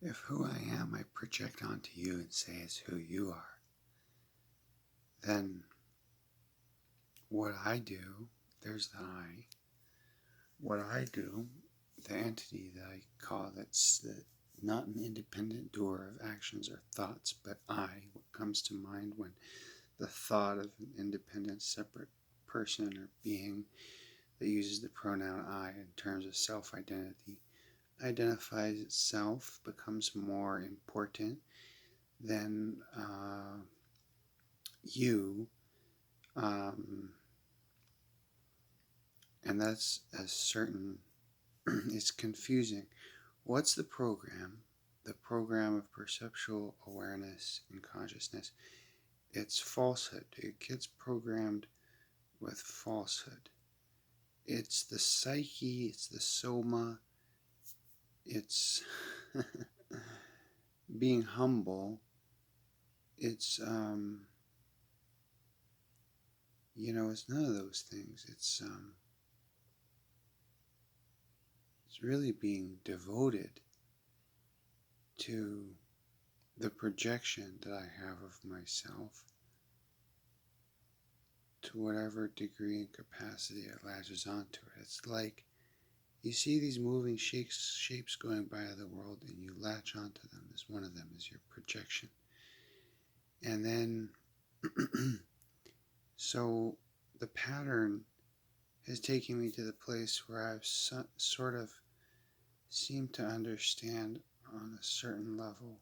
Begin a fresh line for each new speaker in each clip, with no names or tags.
If who I am I project onto you and say is who you are, then what I do, there's the I, what I do, the entity that I call that's not an independent doer of actions or thoughts, but I, what comes to mind when the thought of an independent, separate person or being that uses the pronoun I in terms of self-identity identifies itself, becomes more important than you, and that's a certain, it's confusing. What's the program? The program of perceptual awareness and consciousness. It's falsehood. It gets programmed with falsehood. It's the psyche, it's the soma, it's being humble, it's, it's none of those things. It's really being devoted to the projection that I have of myself to whatever degree and capacity it latches onto it. It's like you see these moving shapes going by the world and you latch onto them as one of them is your projection. And then, so the pattern has taken me to the place where I've sort of seemed to understand on a certain level,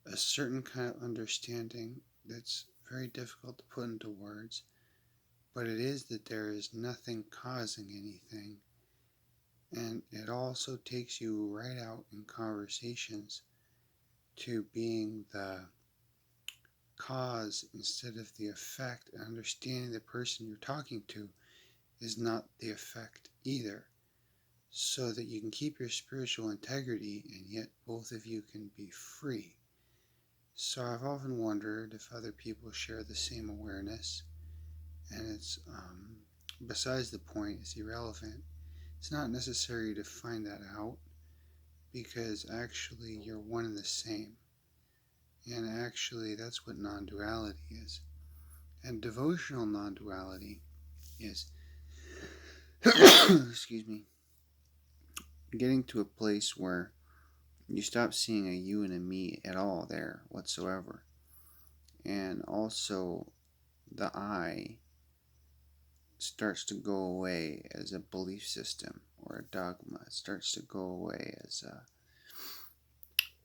a certain kind of understanding that's very difficult to put into words, but it is that there is nothing causing anything. And it also takes you right out in conversations to being the cause instead of the effect, and understanding the person you're talking to is not the effect either, so that you can keep your spiritual integrity and yet both of you can be free. So I've often wondered if other people share the same awareness, and it's besides the point, it's irrelevant. It's not necessary to find that out, because actually you're one and the same. And actually that's what non-duality is. And devotional non-duality is, excuse me, getting to a place where you stop seeing a you and a me at all there whatsoever. And also the I starts to go away as a belief system or a dogma. It starts to go away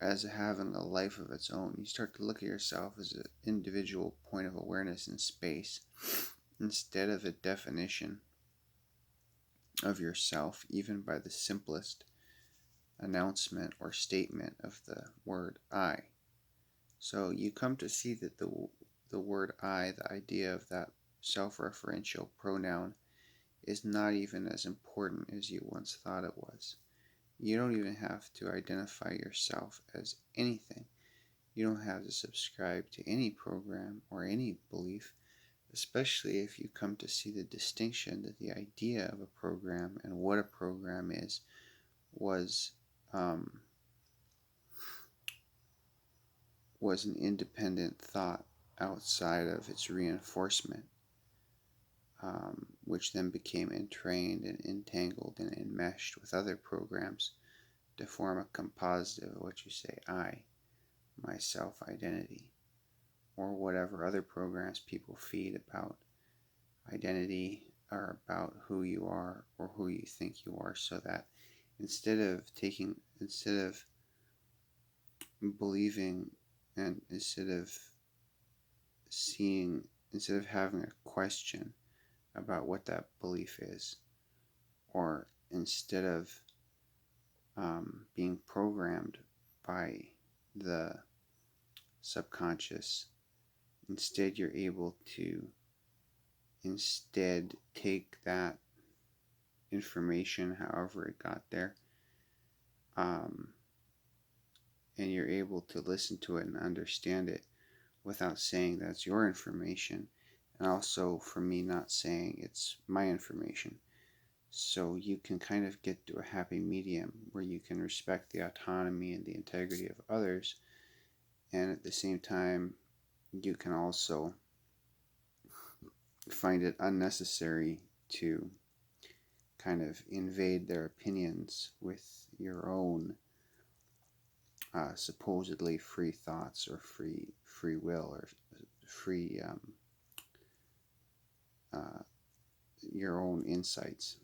as having a life of its own. You start to look at yourself as an individual point of awareness in space instead of a definition of yourself, even by the simplest announcement or statement of the word I. So you come to see that the word I, the idea of that self-referential pronoun, is not even as important as you once thought it was. You don't even have to identify yourself as anything. You don't have to subscribe to any program or any belief, especially if you come to see the distinction that the idea of a program and what a program is was an independent thought outside of its reinforcement, which then became entrained and entangled and enmeshed with other programs to form a composite of what you say I, my self-identity, or whatever other programs people feed about identity or about who you are or who you think you are, so that instead of believing and instead of having a question about what that belief is, or instead of being programmed by the subconscious, instead you're able to take that information, however it got there, and you're able to listen to it and understand it without saying that's your information, and also for me not saying it's my information. So you can kind of get to a happy medium where you can respect the autonomy and the integrity of others, and at the same time you can also find it unnecessary to kind of invade their opinions with your own supposedly free thoughts or free will or free uh, your own insights.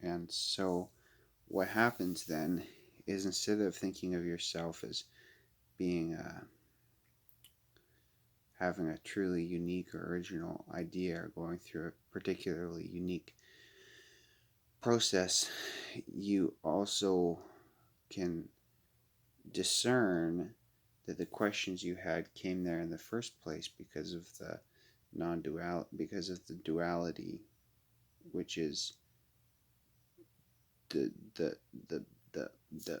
And so what happens then is, instead of thinking of yourself as being having a truly unique or original idea or going through a particularly unique process, you also can discern that the questions you had came there in the first place because of the because of the duality, which is the the the the the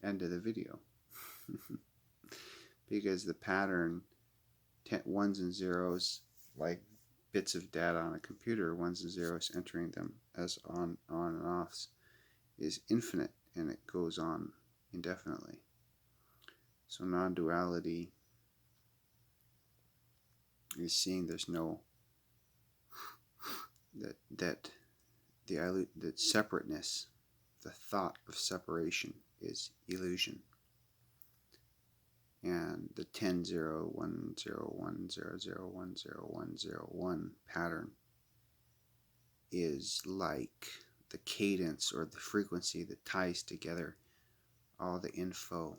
end of the video. Because the pattern, ones and zeros, like bits of data on a computer, ones and zeros entering them as on and offs, is infinite, and it goes on indefinitely. So non-duality is seeing there's no that separateness, the thought of separation, is illusion. And the 10-0-1-0-1-0-0-1-0-1-0-1 pattern is like the cadence or the frequency that ties together all the info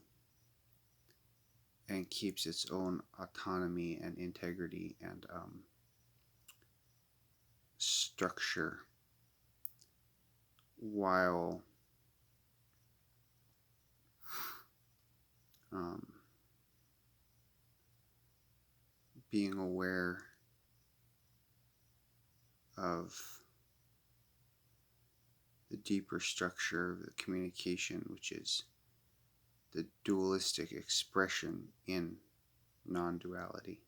and keeps its own autonomy and integrity and structure, while being aware of the deeper structure of the communication, which is the dualistic expression in non-duality.